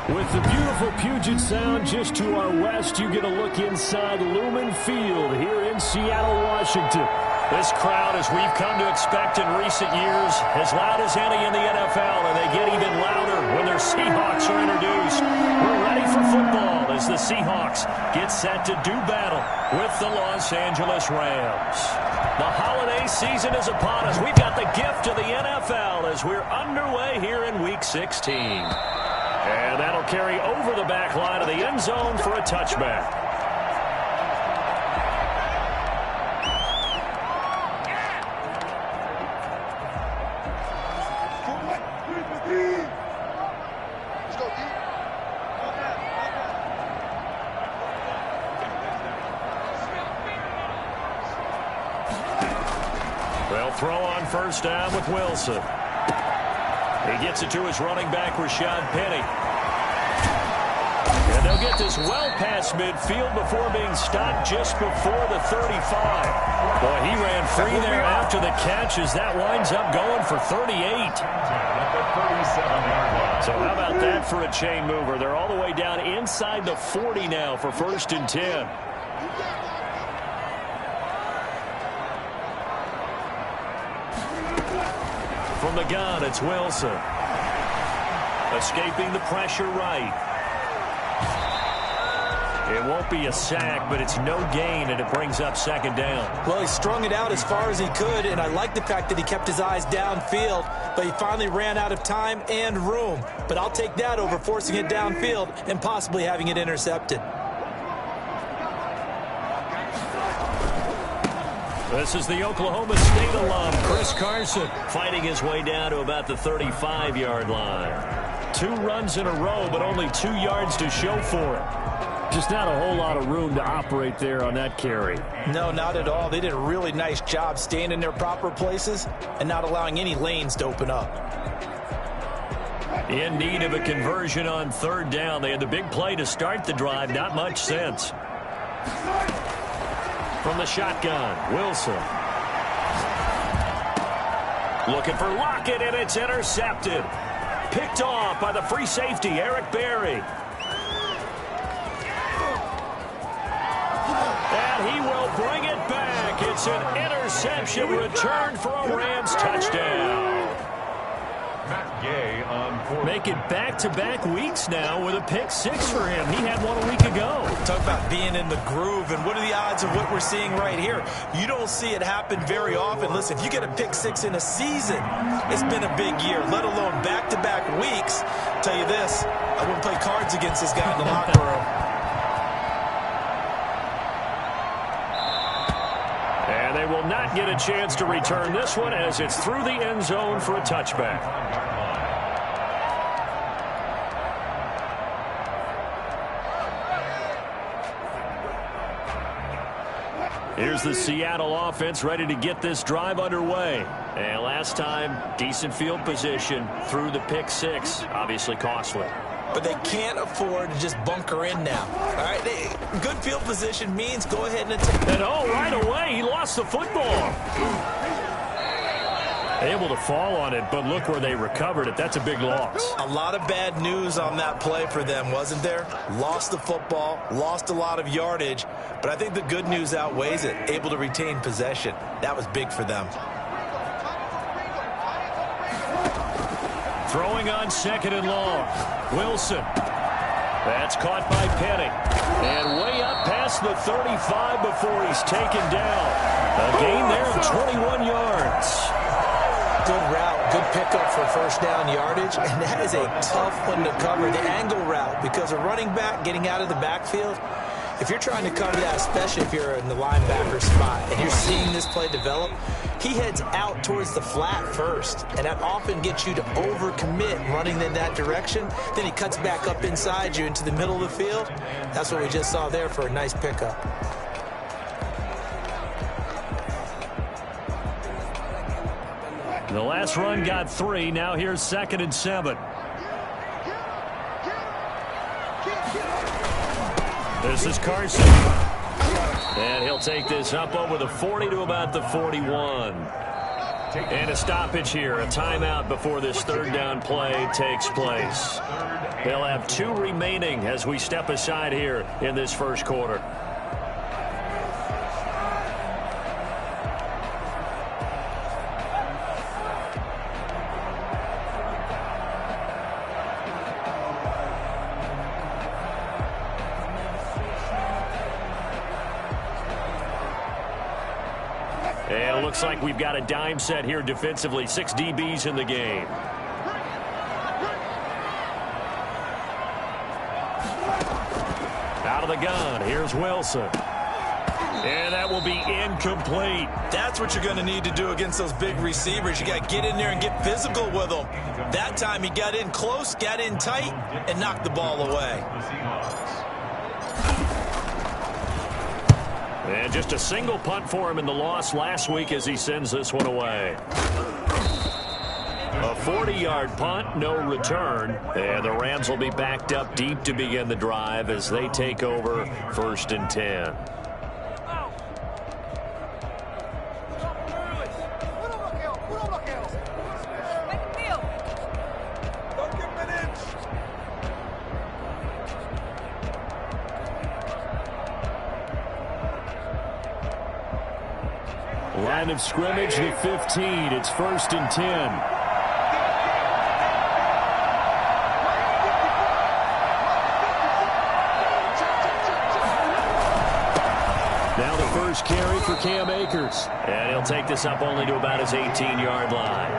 With the beautiful Puget Sound just to our west, you get a look inside Lumen Field here in Seattle, Washington. This crowd, as we've come to expect in recent years, as loud as any in the NFL, and they get even louder when their Seahawks are introduced. We're ready for football as the Seahawks get set to do battle with the Los Angeles Rams. The holiday season is upon us. We've got the gift of the NFL as we're underway here in Week 16. And that'll carry over the back line of the end zone for a touchback. They'll throw on first down with Wilson. He gets it to his running back, Rashad Penny. And they'll get this well past midfield before being stopped just before the 35. Boy, he ran free there after the catch as that winds up going for 38. So how about that for a chain mover? They're all the way down inside the 40 now for 1st and 10. From the gun, it's Wilson. Escaping the pressure right. It won't be a sack, but it's no gain, and it brings up 2nd down. Well, he strung it out as far as he could, and I like the fact that he kept his eyes downfield, but he finally ran out of time and room. But I'll take that over forcing it downfield and possibly having it intercepted. This is the Oklahoma State alum, Chris Carson, fighting his way down to about the 35-yard line. 2 runs in a row, but only 2 yards to show for it. Just not a whole lot of room to operate there on that carry. No, not at all. They did a really nice job staying in their proper places and not allowing any lanes to open up. In need of a conversion on 3rd down. They had the big play to start the drive. Not much sense. From the shotgun, Wilson. Looking for Lockett, and it's intercepted. Picked off by the free safety, Eric Berry. And he will bring it back. It's an interception return for a Rams touchdown. Make it back-to-back weeks now with a pick 6 for him. He had one a week ago. Talk about being in the groove, and what are the odds of what we're seeing right here? You don't see it happen very often. Listen, if you get a pick 6 in a season, it's been a big year, let alone back-to-back weeks. I'll tell you this, I wouldn't play cards against this guy in the locker room. And they will not get a chance to return this one as it's through the end zone for a touchback. Here's the Seattle offense ready to get this drive underway. And last time, decent field position through the pick 6. Obviously costly. But they can't afford to just bunker in now. All right, good field position means go ahead and attack. And right away, he lost the football. Able to fall on it, but look where they recovered it. That's a big loss. A lot of bad news on that play for them, wasn't there? Lost the football, lost a lot of yardage, but I think the good news outweighs it. Able to retain possession. That was big for them. Throwing on 2nd and long. Wilson. That's caught by Penny. And way up past the 35 before he's taken down. A gain there of 21 yards. Good route, good pickup for 1st down yardage, and that is a tough one to cover, the angle route, because a running back getting out of the backfield, if you're trying to cover that, especially if you're in the linebacker spot, and you're seeing this play develop, he heads out towards the flat first, and that often gets you to overcommit running in that direction. Then he cuts back up inside you into the middle of the field. That's what we just saw there for a nice pickup. The last run got 3. Now here's 2nd and 7. This is Carson. And he'll take this up over the 40 to about the 41. And a stoppage here, a timeout before this third down play takes place. They'll have 2 remaining as we step aside here in this first quarter. And it looks like we've got a dime set here defensively. 6 DBs in the game. Out of the gun. Here's Wilson. And that will be incomplete. That's what you're going to need to do against those big receivers. You got to get in there and get physical with them. That time he got in close, got in tight, and knocked the ball away. And just a single punt for him in the loss last week as he sends this one away. A 40-yard punt, no return. And the Rams will be backed up deep to begin the drive as they take over 1st and 10. Line of scrimmage, the 15. It's 1st and 10. Now the first carry for Cam Akers. And he'll take this up only to about his 18-yard line.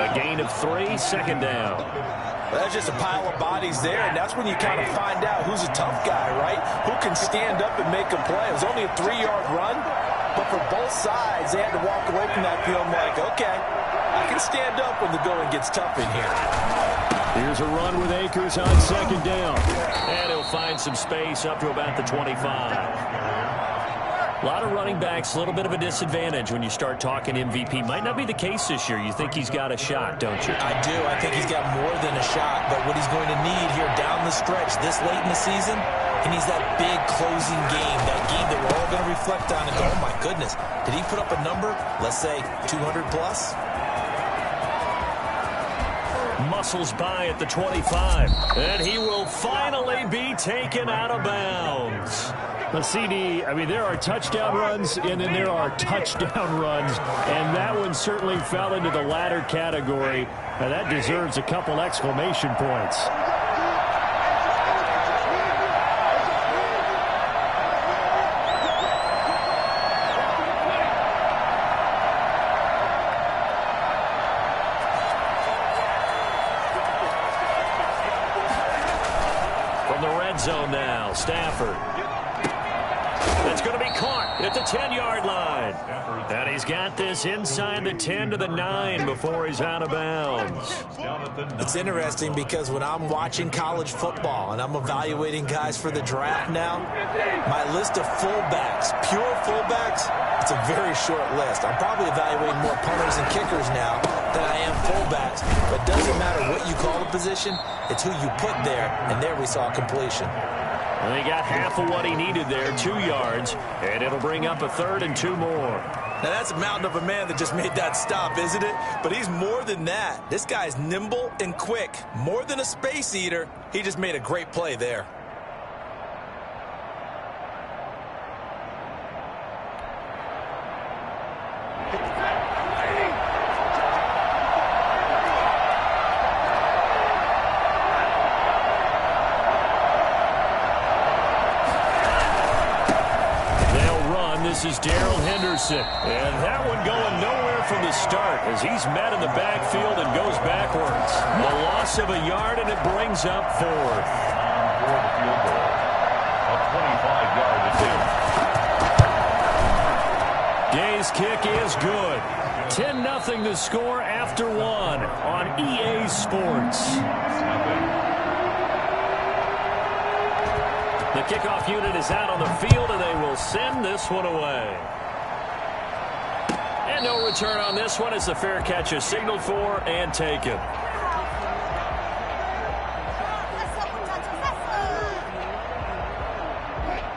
A gain of 3, 2nd down. Well, that's just a pile of bodies there, and that's when you kind of find out who's a tough guy, right? Who can stand up and make a play. It was only a 3-yard run. But for both sides, they had to walk away from that field like, okay, I can stand up when the going gets tough in here. Here's a run with Akers on 2nd down. And he'll find some space up to about the 25. A lot of running backs, a little bit of a disadvantage when you start talking MVP. Might not be the case this year. You think he's got a shot, don't you? I do. I think he's got more than a shot. But what he's going to need here down the stretch this late in the season, he needs that big closing game, that game that we're all going to reflect on and go, oh, my goodness, did he put up a number, let's say 200 plus? Muscles by at the 25. And he will finally be taken out of bounds. But CD, I mean, there are touchdown runs, and then there are touchdown runs, and that one certainly fell into the latter category. Now, that deserves a couple exclamation points. From the red zone now, Stafford. That's going to be caught at the 10-yard line. And he's got this inside the 10 to the 9 before he's out of bounds. It's interesting because when I'm watching college football and I'm evaluating guys for the draft now, my list of fullbacks, pure fullbacks, it's a very short list. I'm probably evaluating more punters and kickers now than I am fullbacks. But it doesn't matter what you call the position, it's who you put there, and there we saw completion. And he got half of what he needed there, 2 yards, and it'll bring up a 3rd and 2 more. Now, that's a mountain of a man that just made that stop, isn't it? But he's more than that. This guy's nimble and quick. More than a space eater, he just made a great play there. This is Darrell Henderson. And that one going nowhere from the start as he's met in the backfield and goes backwards. A loss of a yard, and it brings up 4th. Gay's kick is good. 10-0 the score after 1 on EA Sports. The kickoff unit is out on the field, and they will send this one away. And no return on this one as the fair catch is signaled for and taken.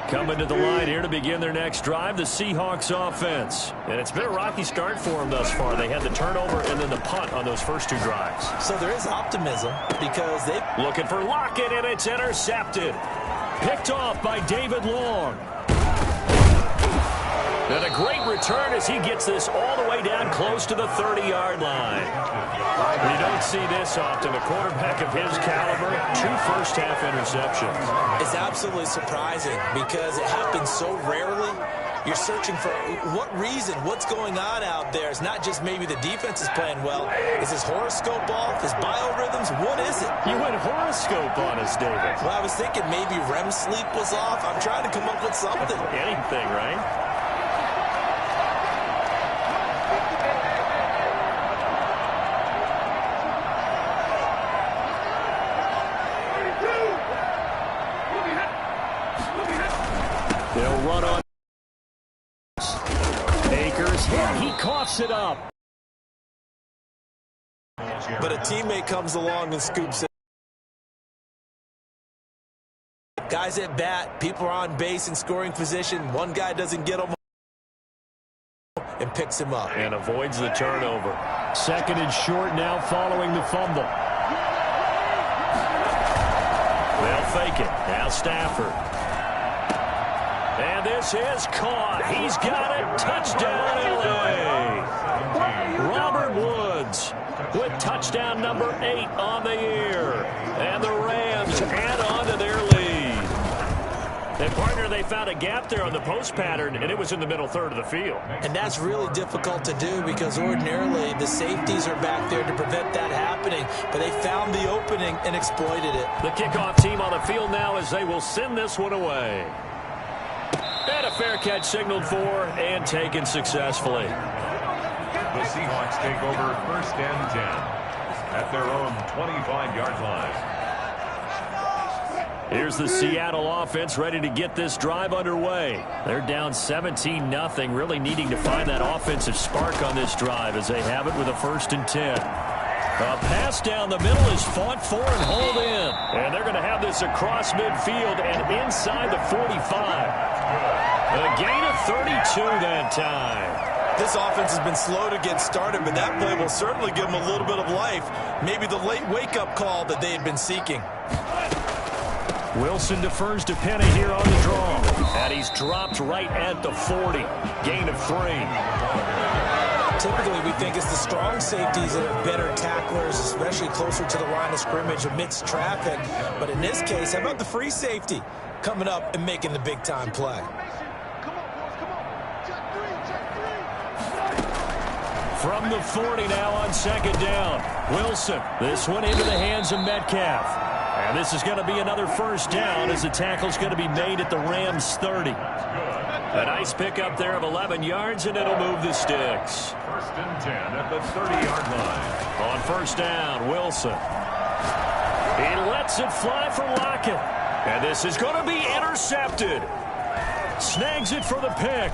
Coming to the line here to begin their next drive, the Seahawks offense. And it's been a rocky start for them thus far. They had the turnover and then the punt on those first two drives. So there is optimism because they... Looking for Lockett, and it's intercepted. Picked off by David Long. And a great return as he gets this all the way down close to the 30-yard line. You don't see this often. A quarterback of his caliber, 2 first-half interceptions. It's absolutely surprising because it happens so rarely. You're searching for what reason, what's going on out there. It's not just maybe the defense is playing well. Is his horoscope off? His biorhythms? What is it? You went horoscope on us, David. Well, I was thinking maybe REM sleep was off. I'm trying to come up with something. Anything, right? They'll run on. Akers hit. He coughs it up. But a teammate comes along and scoops it. Guys at bat, people are on base in scoring position. One guy doesn't get him and picks him up. And avoids the turnover. Second and short now following the fumble. They'll fake it. Now Stafford. And this is caught. He's got it. Touchdown, L.A. Robert Woods with touchdown number 8 on the year. And the Rams add on to their lead. And, partner, they found a gap there on the post pattern, and it was in the middle third of the field. And that's really difficult to do because ordinarily the safeties are back there to prevent that happening. But they found the opening and exploited it. The kickoff team on the field now as they will send this one away. And a fair catch signaled for and taken successfully. The Seahawks take over 1st and 10 at their own 25-yard line. Here's the Seattle offense ready to get this drive underway. They're down 17-0, really needing to find that offensive spark on this drive as they have it with a 1st and 10. A pass down the middle is fought for and hauled in. And they're going to have this across midfield and inside the 45. A gain of 32 that time. This offense has been slow to get started, but that play will certainly give them a little bit of life. Maybe the late wake-up call that they had been seeking. Wilson defers to Penny here on the draw. And he's dropped right at the 40. Gain of 3. Typically, we think it's the strong safeties that are better tacklers, especially closer to the line of scrimmage amidst traffic. But in this case, how about the free safety coming up and making the big-time play? From the 40 now on 2nd down. Wilson, this one into the hands of Metcalf. And this is going to be another 1st down as the tackle's going to be made at the Rams 30. A nice pickup there of 11 yards, and it'll move the sticks. 1st and 10 at the 30-yard line. On 1st down, Wilson. He lets it fly for Lockett. And this is going to be intercepted. Snags it for the pick.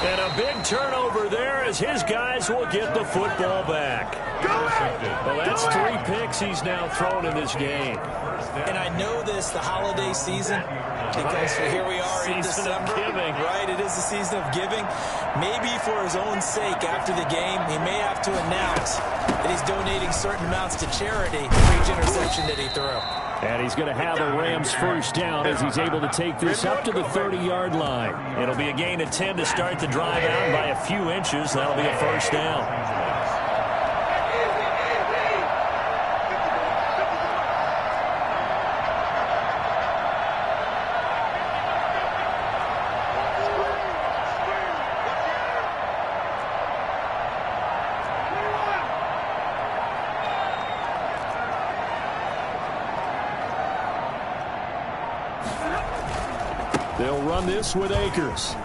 And a big turnover there as his guys will get the football back. Well, that's 3 picks he's now thrown in this game. And I know this, the holiday season, because here we are in December. Right, it is the season of giving. Maybe for his own sake after the game, he may have to announce that he's donating certain amounts to charity for each interception that he threw. And he's going to have a Rams 1st down as he's able to take this up to the 30-yard line. It'll be a gain of 10 to start the drive out by a few inches. That'll be a 1st down. They'll run this with Akers.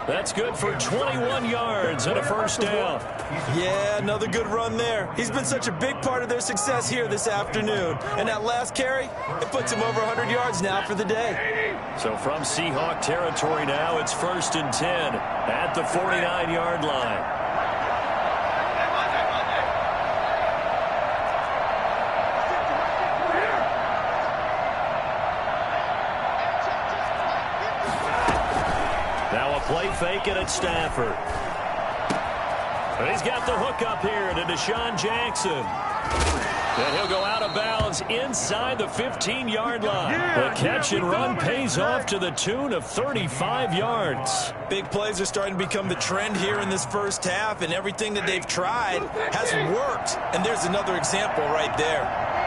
That's good for 21 yards and a 1st down. Yeah, another good run there. He's been such a big part of their success here this afternoon. And that last carry, it puts him over 100 yards now for the day. So from Seahawk territory now, it's 1st and 10 at the 49-yard line. fake it at Stafford. And he's got the hook up here to Deshaun Jackson. And he'll go out of bounds inside the 15-yard line. The catch and run pays off to the tune of 35 yards. Big plays are starting to become the trend here in this first half, and everything that they've tried has worked. And there's another example right there.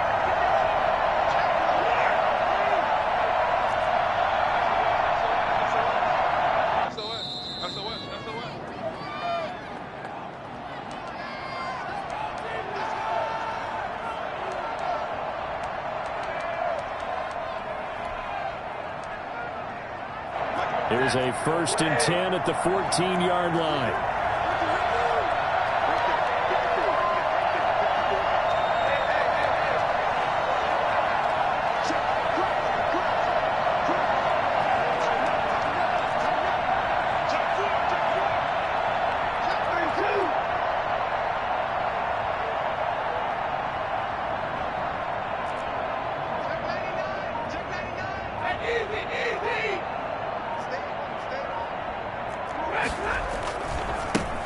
Here's a 1st and 10 at the 14-yard line.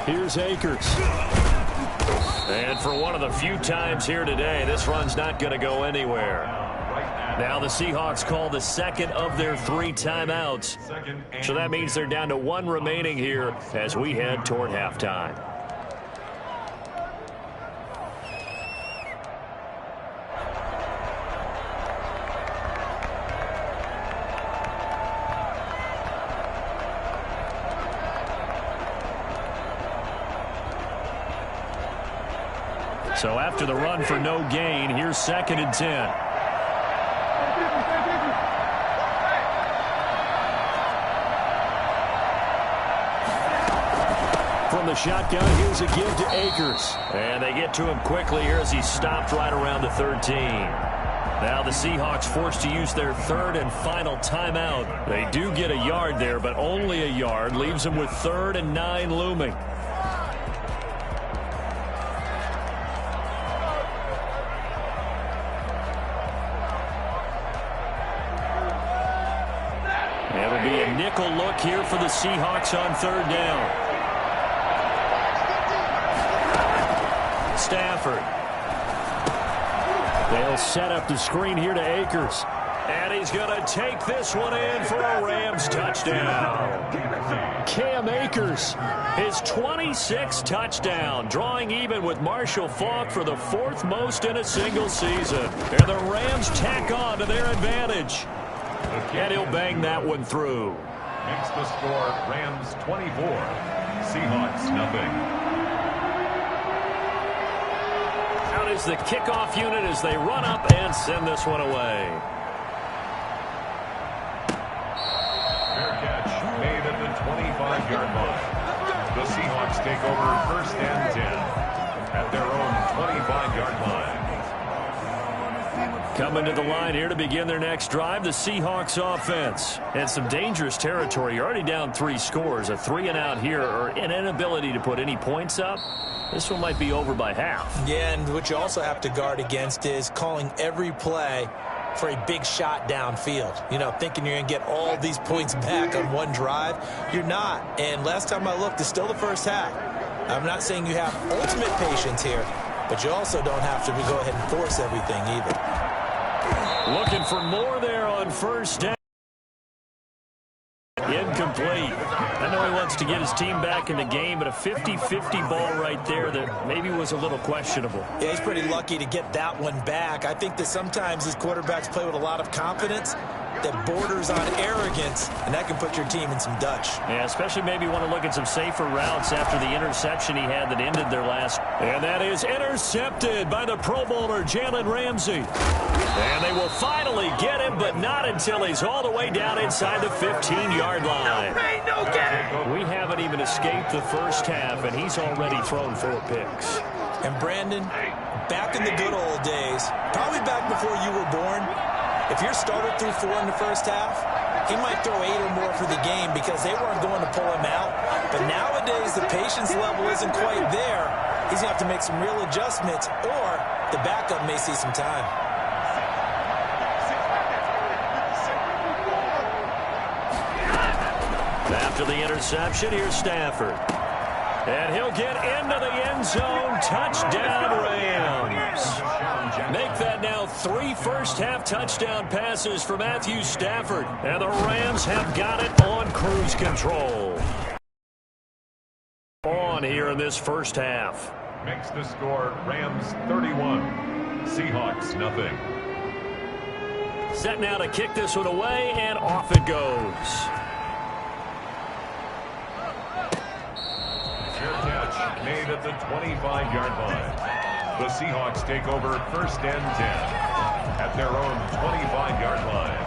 Here's Akers. And for one of the few times here today, this run's not going to go anywhere. Now the Seahawks call the second of their 3 timeouts. So that means they're down to 1 remaining here as we head toward halftime. So after the run for no gain, here's 2nd and 10. From the shotgun, here's a give to Akers. And they get to him quickly here as he stopped right around the 13. Now the Seahawks forced to use their 3rd and final timeout. They do get a yard there, but only a yard. Leaves them with 3rd and 9 looming. It'll be a nickel look here for the Seahawks on 3rd down. Stafford. They'll set up the screen here to Akers. And he's going to take this one in for a Rams touchdown. Cam Akers, his 26th touchdown, drawing even with Marshall Faulk for the 4th most in a single season. And the Rams tack on to their advantage. And he'll bang that one through. Makes the score Rams 24, Seahawks nothing. Out is the kickoff unit as they run up and send this one away. Fair catch made at the 25-yard line. The Seahawks take over 1st and 10 at their own 25-yard line. Coming to the line here to begin their next drive, the Seahawks offense. And some dangerous territory. You're already down 3 scores. A 3-and-out here or an inability to put any points up. This one might be over by half. Yeah, and what you also have to guard against is calling every play for a big shot downfield. You know, thinking you're going to get all these points back on one drive. You're not. And last time I looked, it's still the first half. I'm not saying you have ultimate patience here, but you also don't have to go ahead and force everything either. Looking for more there on 1st down. Incomplete. I know he wants to get his team back in the game, but a 50-50 ball right there that maybe was a little questionable. Yeah, he's pretty lucky to get that one back. I think that sometimes his quarterbacks play with a lot of confidence that borders on arrogance, and that can put your team in some Dutch. Yeah, especially maybe want to look at some safer routes after the interception he had that ended their last. And that is intercepted by the Pro Bowler Jalen Ramsey. And they will finally get him, but not until he's all the way down inside the 15-yard line. No pain, no gain. We haven't even escaped the first half, and he's already thrown 4 picks. And Brandon, back in the good old days, probably back before you were born, if your starter threw 4 in the first half, he might throw 8 or more for the game because they weren't going to pull him out. But nowadays, the patience level isn't quite there. He's going to have to make some real adjustments, or the backup may see some time. That After the interception, here's Stafford. And he'll get into the end zone. Touchdown, Rams. Make that now 3 first-half touchdown passes for Matthew Stafford. And the Rams have got it on cruise control. On here in this first half. Makes the score Rams 31, Seahawks nothing. Set now to kick this one away, and off it goes. Fair catch made at the 25-yard line. The Seahawks take over first and 10 at their own 25-yard line.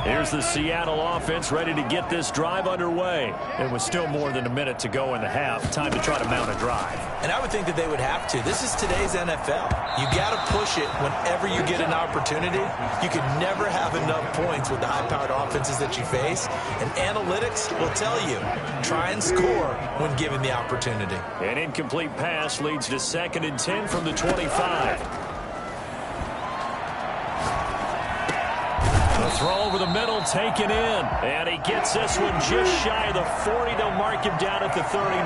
Here's the Seattle offense ready to get this drive underway. It was still more than a minute to go in the half. Time to try to mount a drive. And I would think that they would have to. This is today's NFL. You got to push it whenever you get an opportunity. You can never have enough points with the high-powered offenses that you face. And analytics will tell you, try and score when given the opportunity. An incomplete pass leads to 2nd and 10 from the 25. Throw over the middle, taken in. And he gets this one just shy of the 40. They'll mark him down at the 39.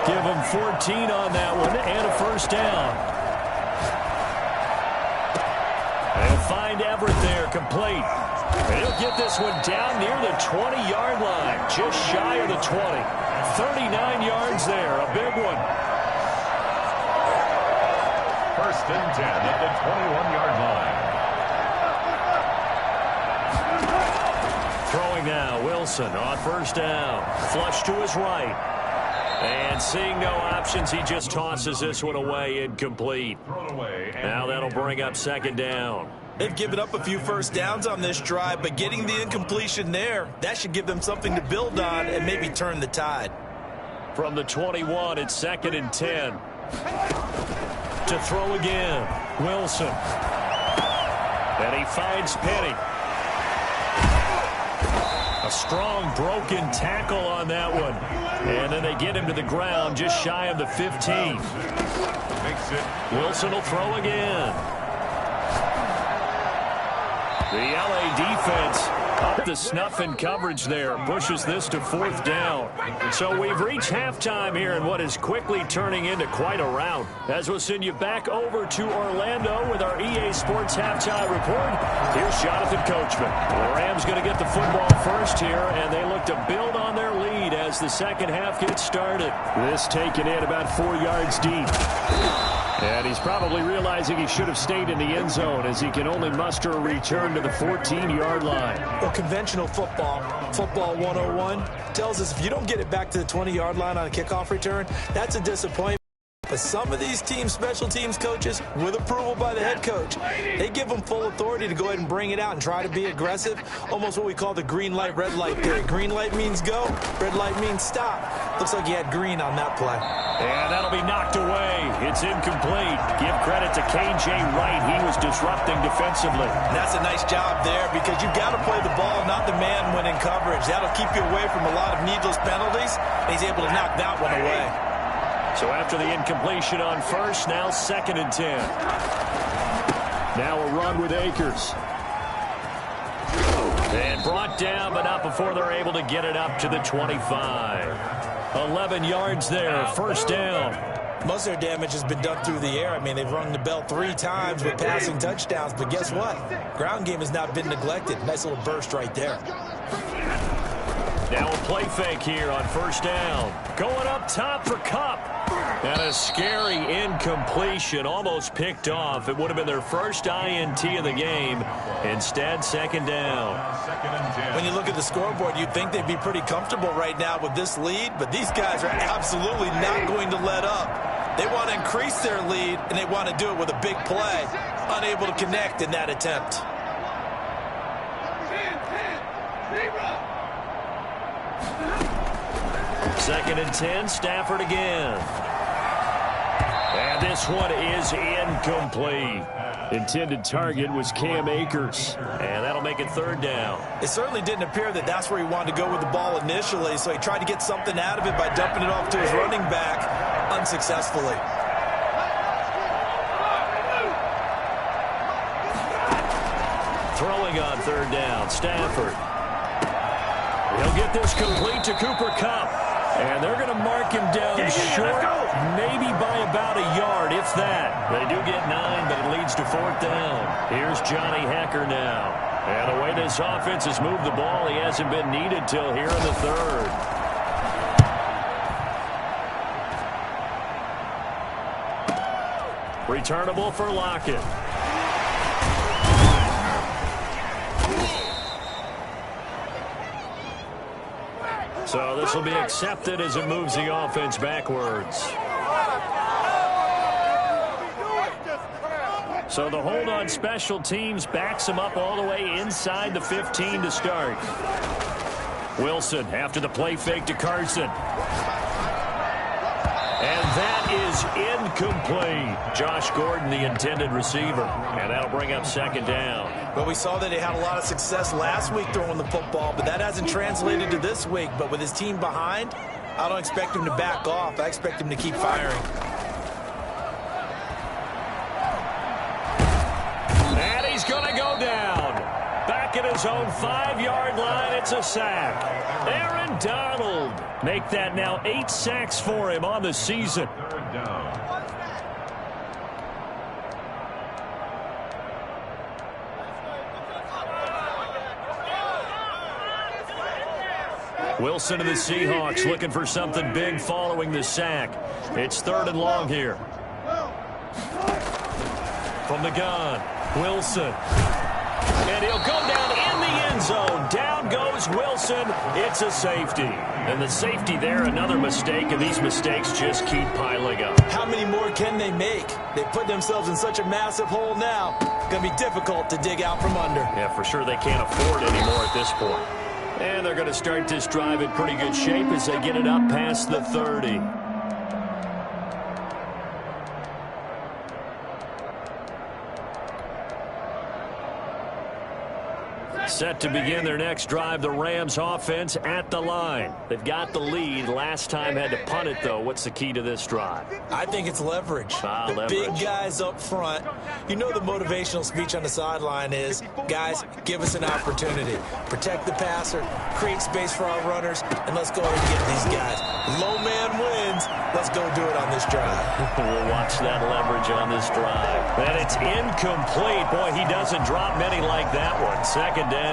Give him 14 on that one and a first down. They'll find Everett there, complete. And he'll get this one down near the 20-yard line, just shy of the 20. 39 yards there, a big one. First and 10 at the 21-yard line. Throwing now, Wilson on first down. Flush to his right. And seeing no options, he just tosses this one away, incomplete. Now that'll bring up 2nd down. They've given up a few first downs on this drive, but getting the incompletion there, that should give them something to build on and maybe turn the tide. From the 21, it's 2nd and 10. To throw again, Wilson. And he finds Penny. A strong broken tackle on that one. And then they get him to the ground just shy of the 15. Makes it. Wilson will throw again. The LA defense up to snuff in coverage there. Pushes this to 4th down. So we've reached halftime here in what is quickly turning into quite a rout. As we'll send you back over to Orlando with our EA Sports Halftime Report. Here's Jonathan Coachman. The Rams going to get the football first here, and they look to build on their lead as the second half gets started. This taken in about 4 yards deep. And he's probably realizing he should have stayed in the end zone as he can only muster a return to the 14-yard line. Well, conventional football 101, tells us if you don't get it back to the 20-yard line on a kickoff return, that's a disappointment. But some of these teams, special teams coaches, with approval by the head coach, they give them full authority to go ahead and bring it out and try to be aggressive. Almost what we call the green light, red light theory. Green light means go, red light means stop. Looks like he had green on that play. And that'll be knocked away. It's incomplete. Give credit to KJ Wright. He was disrupting defensively. And that's a nice job there because you've got to play the ball, not the man when in coverage. That'll keep you away from a lot of needless penalties. And he's able to knock that one away. So after the incompletion on first, now 2nd and 10. Now a run with Akers. And brought down, but not before they're able to get it up to the 25. 11 yards there, first down. Most of their damage has been done through the air. I mean, they've rung the bell 3 times with passing touchdowns, but guess what? Ground game has not been neglected. Nice little burst right there. Now a play fake here on first down. Going up top for Kupp. And a scary incompletion, almost picked off. It would have been their first INT of the game. Instead, 2nd down. When you look at the scoreboard, you'd think they'd be pretty comfortable right now with this lead, but these guys are absolutely not going to let up. They want to increase their lead, and they want to do it with a big play. Unable to connect in that attempt. Second and 10, Stafford again. And this one is incomplete. Intended target was Cam Akers. And that'll make it 3rd down. It certainly didn't appear that that's where he wanted to go with the ball initially, so he tried to get something out of it by dumping it off to his running back unsuccessfully. Throwing on third down, Stafford. He'll get this complete to Cooper Kupp. And they're going to mark him down short, maybe by about a yard, if that. They do get 9, but it leads to fourth down. Here's Johnny Hekker now. And the way this offense has moved the ball, he hasn't been needed till here in the third. Returnable for Lockett. So this will be accepted as it moves the offense backwards. So the hold on special teams backs him up all the way inside the 15 to start. Wilson after the play fake to Carson. And that is incomplete. Josh Gordon, the intended receiver. And that'll bring up second down. Well, we saw that he had a lot of success last week throwing the football, but that hasn't translated to this week. But with his team behind, I don't expect him to back off. I expect him to keep firing. And he's going to go down. Back at his own 5-yard line, it's a sack. Aaron Donald. Make that now 8 sacks for him on the season. Third down. Wilson and the Seahawks looking for something big following the sack. It's third and long here. From the gun, Wilson. And he'll go down in the end zone. Down goes Wilson. It's a safety. And the safety there, another mistake, and these mistakes just keep piling up. How many more can they make? They put themselves in such a massive hole now. It's going to be difficult to dig out from under. Yeah, for sure they can't afford anymore at this point. And they're going to start this drive in pretty good shape as they get it up past the 30. Set to begin their next drive, the Rams offense at the line. They've got the lead. Last time had to punt it, though. What's the key to this drive? I think it's leverage. Leverage. Big guys up front. You know the motivational speech on the sideline is, guys, give us an opportunity. Protect the passer, create space for our runners, and let's go ahead and get these guys. Low man wins. Let's go do it on this drive. We'll watch that leverage on this drive. And it's incomplete. Boy, he doesn't drop many like that one. Second down.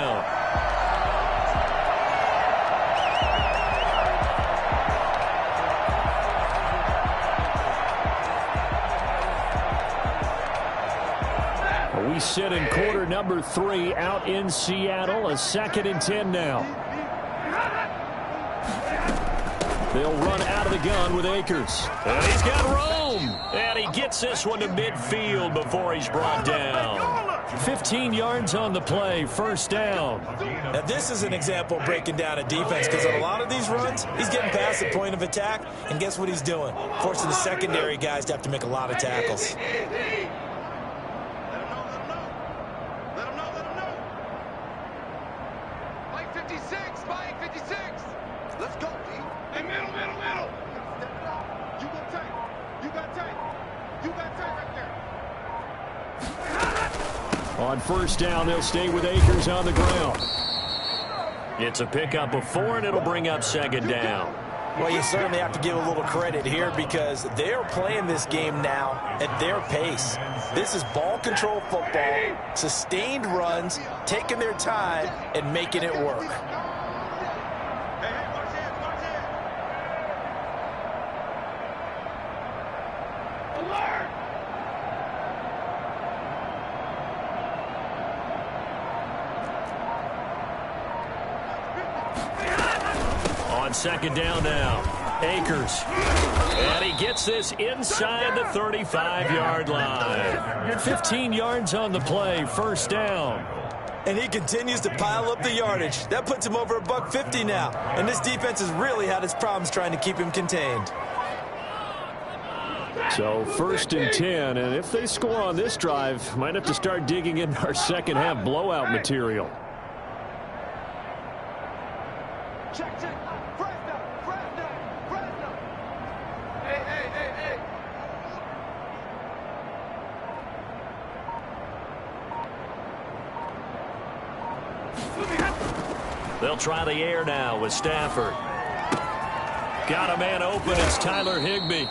We sit in quarter number 3 out in Seattle. A 2nd and 10 now. They'll run out of the gun with Akers. And he's got room. And he gets this one to midfield before he's brought down. 15 yards on the play, first down. Now, this is an example of breaking down a defense because on a lot of these runs, he's getting past the point of attack, and guess what he's doing? Forcing the secondary guys to have to make a lot of tackles. On first down, they'll stay with Akers on the ground. It's a pickup of 4, and it'll bring up second down. Well, you certainly have to give a little credit here because they're playing this game now at their pace. This is ball control football, sustained runs, taking their time, and making it work. Second down now. Akers. And he gets this inside the 35-yard line. 15 yards on the play, first down. And he continues to pile up the yardage. That puts him over $150 now. And this defense has really had its problems trying to keep him contained. So first and 10, and if they score on this drive, might have to start digging in our second half blowout material. Check. They'll try the air now with Stafford. Got a man open. It's Tyler Higbee.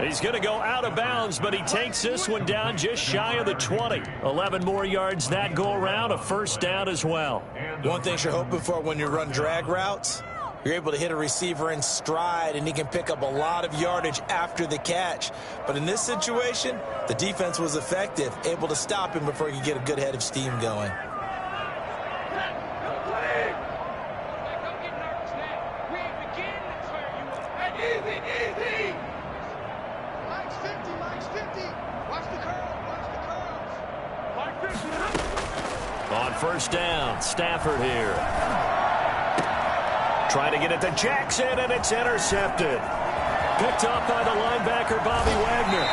He's going to go out of bounds, but he takes this one down just shy of the 20. 11 more yards that go around, a first down as well. One thing you're hoping for when you run drag routes, you're able to hit a receiver in stride, and he can pick up a lot of yardage after the catch. But in this situation, the defense was effective, able to stop him before he could get a good head of steam going. On first down, Stafford here. Trying to get it to Jackson, and it's intercepted. Picked up by the linebacker, Bobby Wagner.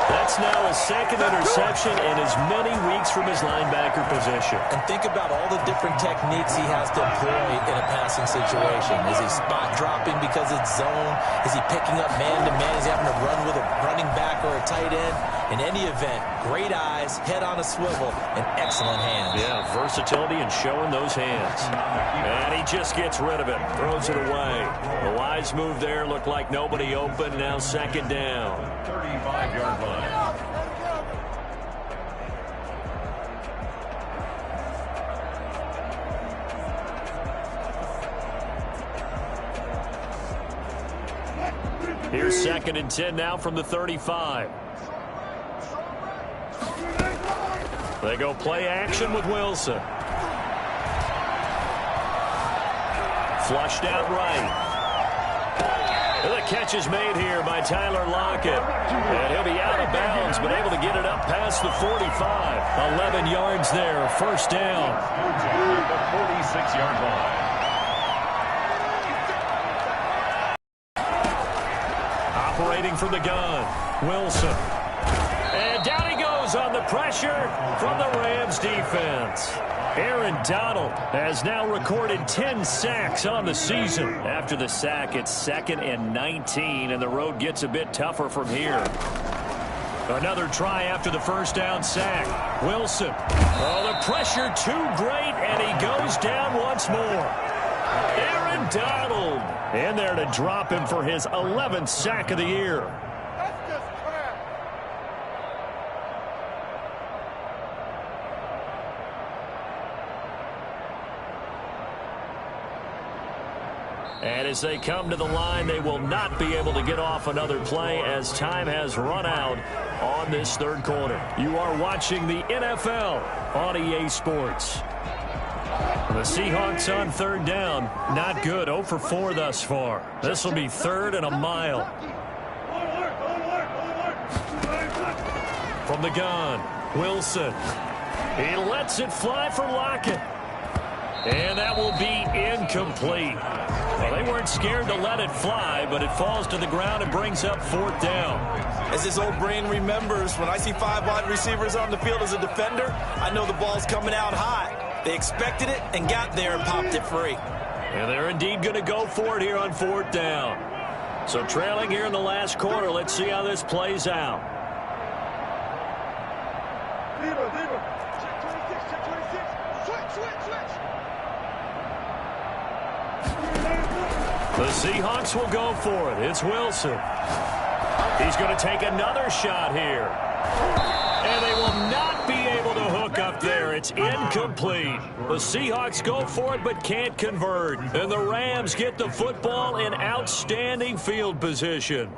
That's now his second interception in as many weeks from his linebacker position. And think about all the different techniques he has to employ in a passing situation. Is he spot dropping because it's zone? Is he picking up man-to-man? Is he having to run with a running back or a tight end? In any event, great eyes, head on a swivel, and excellent hands. Yeah, versatility and showing those hands. And he just gets rid of it, throws it away. The wise move there, looked like nobody open, now second down. 35-yard line. Here's second and 10 now from the 35. They go play action with Wilson. Flushed out right. The catch is made here by Tyler Lockett. And he'll be out of bounds, but able to get it up past the 45. 11 yards there, first down. The 46-yard line. Operating from the gun, Wilson. And down he goes on the pressure from the Rams defense. Aaron Donald has now recorded 10 sacks on the season. After the sack, it's 2nd and 19, and the road gets a bit tougher from here. Another try after the first down sack. Wilson. Oh, the pressure too great, and he goes down once more. Aaron Donald in there to drop him for his 11th sack of the year. And as they come to the line, they will not be able to get off another play as time has run out on this third quarter. You are watching the NFL on EA Sports. The Seahawks on third down. Not good. 0 for 4 thus far. This will be 3rd and a mile. From the gun, Wilson. He lets it fly for Lockett. And that will be incomplete. Well, they weren't scared to let it fly, but it falls to the ground and brings up 4th down. As his old brain remembers, when I see 5 wide receivers on the field as a defender, I know the ball's coming out hot. They expected it and got there and popped it free. And they're indeed going to go for it here on 4th down. So trailing here in the last quarter, let's see how this plays out. The Seahawks will go for it. It's Wilson. He's going to take another shot here. And they will not be able to hook up there. It's incomplete. The Seahawks go for it but can't convert. And the Rams get the football in outstanding field position.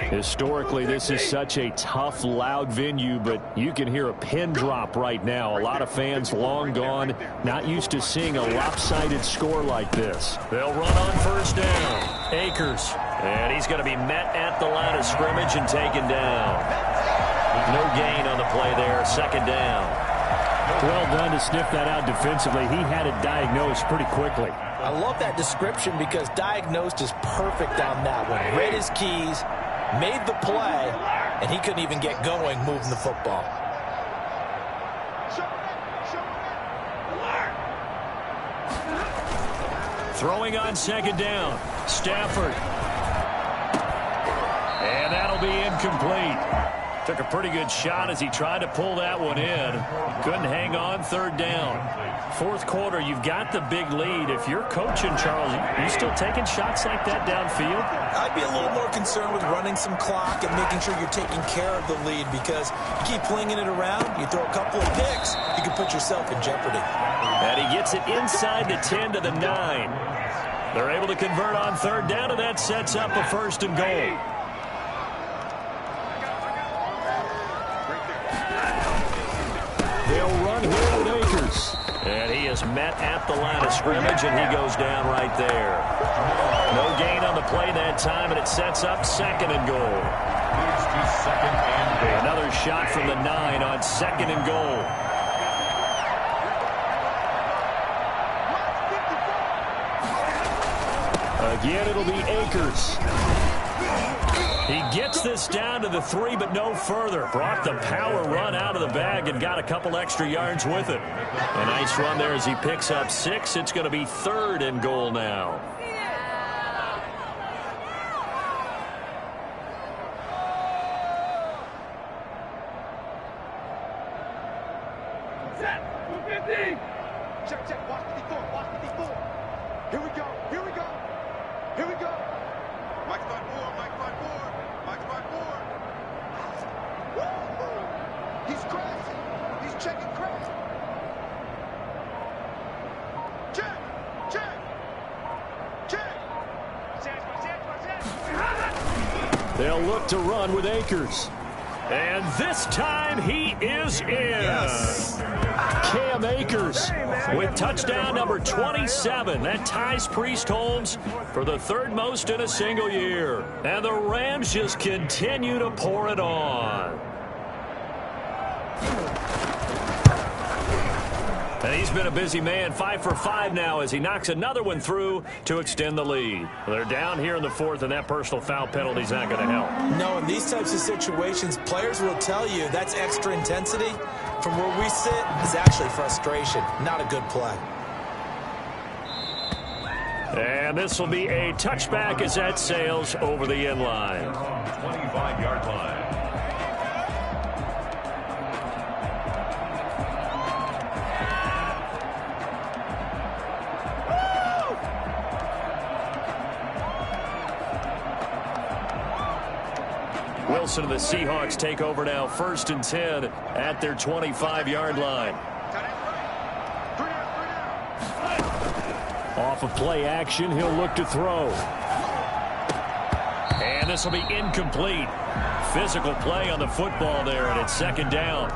Historically, this is such a tough, loud venue, but you can hear a pin drop right now. A lot of fans long gone, not used to seeing a lopsided score like this. They'll run on first down. Akers. And he's going to be met at the line of scrimmage and taken down. No gain on the play there. Second down. Well done to sniff that out defensively. He had it diagnosed pretty quickly. I love that description because diagnosed is perfect on that one. Read his keys, made the play, and he couldn't even get going moving the football. Throwing on second down. Stafford. And that'll be incomplete. Took a pretty good shot as he tried to pull that one in. Couldn't hang on third down. Fourth quarter, you've got the big lead. If you're coaching, Charles, you still taking shots like that downfield? I'd be a little more concerned with running some clock and making sure you're taking care of the lead because you keep flinging it around, you throw a couple of picks, you can put yourself in jeopardy. And he gets it inside the 10 to the 9. They're able to convert on third down, and that sets up a first and goal. They'll run here with Akers. And he is met at the line of scrimmage, and he goes down right there. No gain on the play that time, and it sets up second and goal. Another shot from the 9 on second and goal. Again, it'll be Akers. He gets this down to the 3, but no further. Brought the power run out of the bag and got a couple extra yards with it. A nice run there as he picks up 6. It's going to be third and goal now. Check, check. Watch the D4. Watch the D4. Here we go. Here we go. Here we go. Mike's by 4. Mike's by 4. Mike's by 4. Woo! He's crazy. He's checking crazy. Check. Check. Check. They'll look to run with Akers. And this time he is in. Yes. Cam Akers with touchdown number 27. That ties Priest Holmes for the third most in a single year. And the Rams just continue to pour it on. And he's been a busy man, 5 for 5 now as he knocks another one through to extend the lead. They're down here in the 4th, and that personal foul penalty is not going to help. No, in these types of situations, players will tell you that's extra intensity. From where we sit, it's actually frustration, not a good play. And this will be a touchback as that sails over the end line. 25-yard line. Wilson and the Seahawks take over now, 1st and 10 at their 25-yard line. Off of play action, he'll look to throw. And this will be incomplete. Physical play on the football there, and it's second down.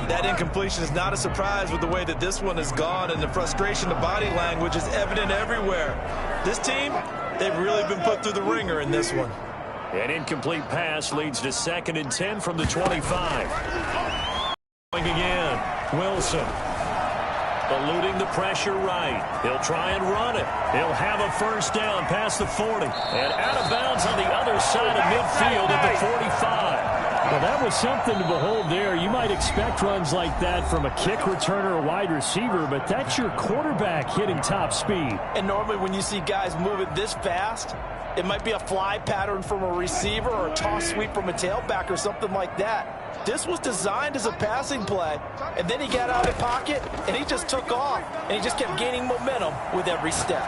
That incompletion is not a surprise with the way that this one has gone, and the frustration, the body language is evident everywhere. This team, they've really been put through the ringer in this one. An incomplete pass leads to 2nd and 10 from the 25. Going again, Wilson. Eluding the pressure right. He'll try and run it. He'll have a first down past the 40. And out of bounds on the other side of midfield at the 45. Well, that was something to behold there. You might expect runs like that from a kick returner or wide receiver, but that's your quarterback hitting top speed. And normally when you see guys move it this fast, it might be a fly pattern from a receiver or a toss sweep from a tailback or something like that. This was designed as a passing play, and then he got out of the pocket, and he just took off, and he just kept gaining momentum with every step.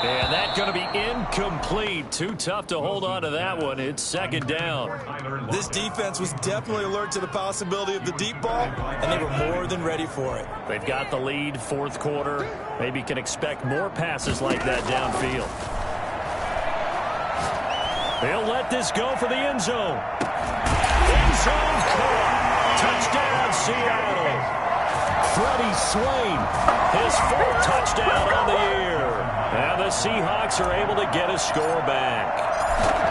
And that's going to be incomplete. Too tough to hold on to that one. It's second down. This defense was definitely alert to the possibility of the deep ball, and they were more than ready for it. They've got the lead, 4th quarter. Maybe can expect more passes like that downfield. They'll let this go for the end zone. End zone caught. Touchdown, Seattle. Freddie Swain, his 4th touchdown on the year. And the Seahawks are able to get a score back.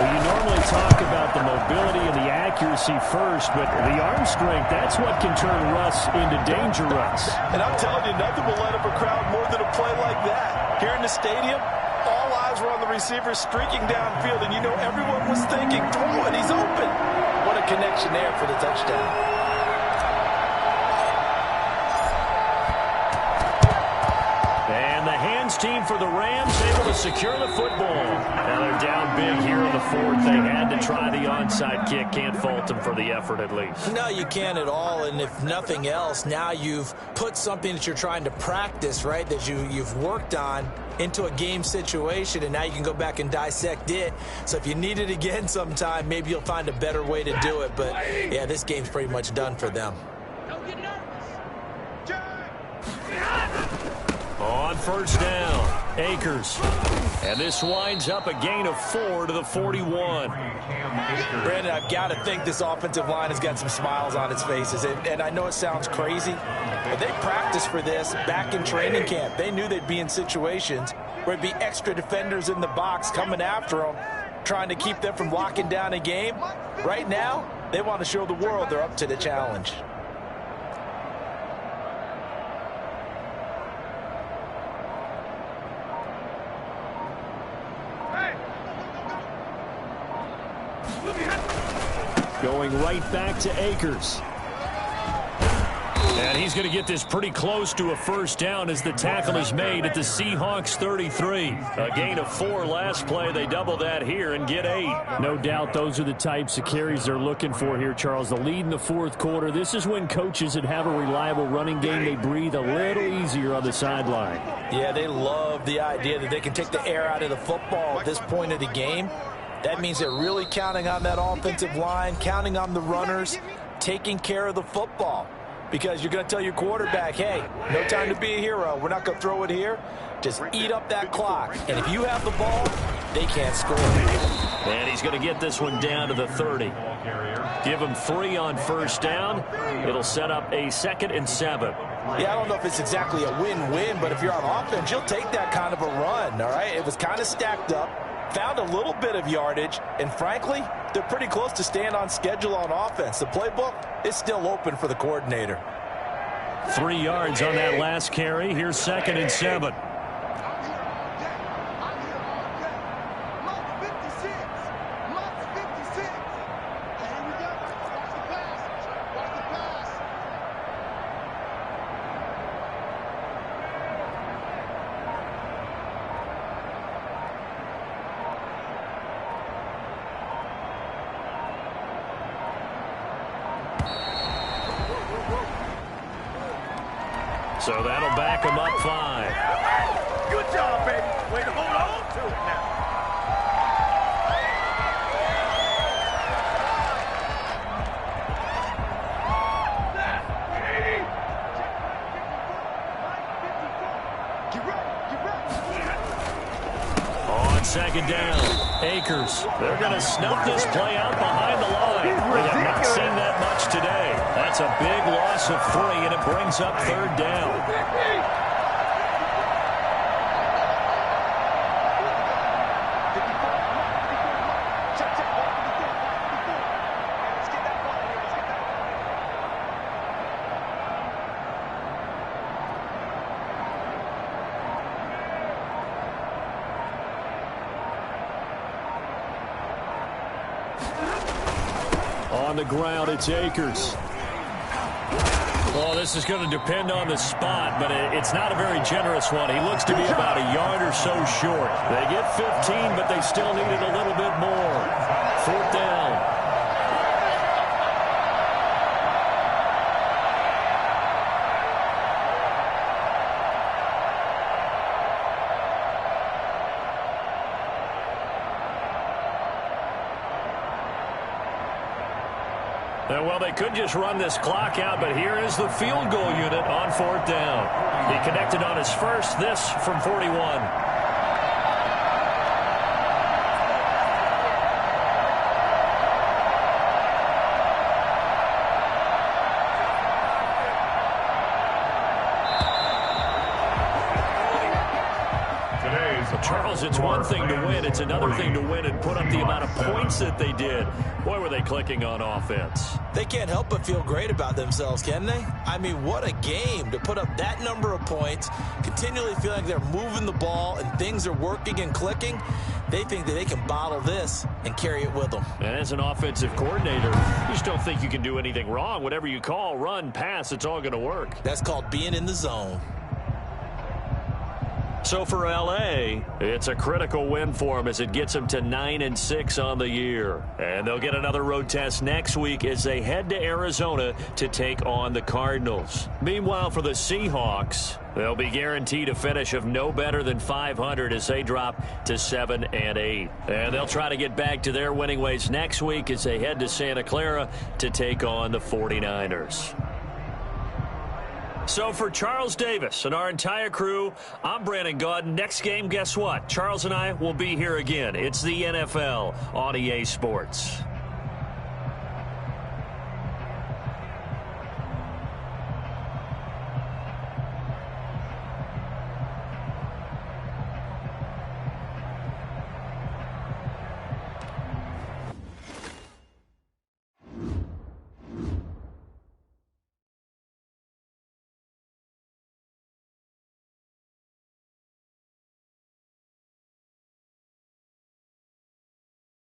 Well, you normally talk about the mobility and the accuracy accuracy first, but the arm strength, that's what can turn Russ into danger Russ. And I'm telling you, nothing will light up a crowd more than a play like that. Here in the stadium, all eyes were on the receiver streaking downfield, and you know everyone was thinking, throw it, he's open. What a connection there for the touchdown. And the hands team for the Rams able to secure the football. Now they're down big here in the fourth. They had to try the onside kick. Can't fault them for the effort at least. No, you can't at all. And if nothing else, now you've put something that you're trying to practice, right, that you've worked on into a game situation, and now you can go back and dissect it. So if you need it again sometime, maybe you'll find a better way to do it. But, yeah, this game's pretty much done for them. On first down, Akers. And this winds up a gain of 4 to the 41. Brandon, I've got to think this offensive line has got some smiles on its faces. And I know it sounds crazy, but they practiced for this back in training camp. They knew they'd be in situations where it'd be extra defenders in the box coming after them, trying to keep them from locking down a game. Right now, they want to show the world they're up to the challenge. Going right back to Akers. And he's going to get this pretty close to a first down as the tackle is made at the Seahawks 33. A gain of 4 last play. They double that here and get 8. No doubt those are the types of carries they're looking for here, Charles. The lead in the fourth quarter. This is when coaches that have a reliable running game, they breathe a little easier on the sideline. Yeah, they love the idea that they can take the air out of the football at this point of the game. That means they're really counting on that offensive line, counting on the runners, taking care of the football. Because you're going to tell your quarterback, hey, no time to be a hero. We're not going to throw it here. Just eat up that clock. And if you have the ball, they can't score. And he's going to get this one down to the 30. Give him 3 on first down. It'll set up a 2nd and 7. Yeah, I don't know if it's exactly a win-win, but if you're on offense, you'll take that kind of a run, all right? It was kind of stacked up. Found a little bit of yardage, and frankly, they're pretty close to staying on schedule on offense. The playbook is still open for the coordinator. 3 yards on that last carry. Here's 2nd and 7. So that'll back him up 5. Good job, baby. Way to hold on to it now. On 2nd down, Akers. They're going to snuff this play out behind the line. We have not seen that much today. That's a big loss of 3, and it brings up 3rd down. On the ground, it's Akers. Well, this is going to depend on the spot, but it's not a very generous one. He looks to be about a yard or so short. They get 15, but they still needed a little bit more. 4th down. Well, they could just run this clock out, but here is the field goal unit on 4th down. He connected on his first, this from 41. it's one thing to win. It's another thing to win and put up the amount of points that they did. Boy, were they clicking on offense. They can't help but feel great about themselves, can they? I mean, what a game to put up that number of points, continually feeling like they're moving the ball and things are working and clicking. They think that they can bottle this and carry it with them. And as an offensive coordinator, you just don't think you can do anything wrong. Whatever you call, run, pass, it's all going to work. That's called being in the zone. So for L.A., it's a critical win for them as it gets them to 9-6 on the year. And they'll get another road test next week as they head to Arizona to take on the Cardinals. Meanwhile, for the Seahawks, they'll be guaranteed a finish of no better than 500 as they drop to 7-8. And they'll try to get back to their winning ways next week as they head to Santa Clara to take on the 49ers. So for Charles Davis and our entire crew, I'm Brandon Gaudin. Next game, guess what? Charles and I will be here again. It's the NFL on EA Sports.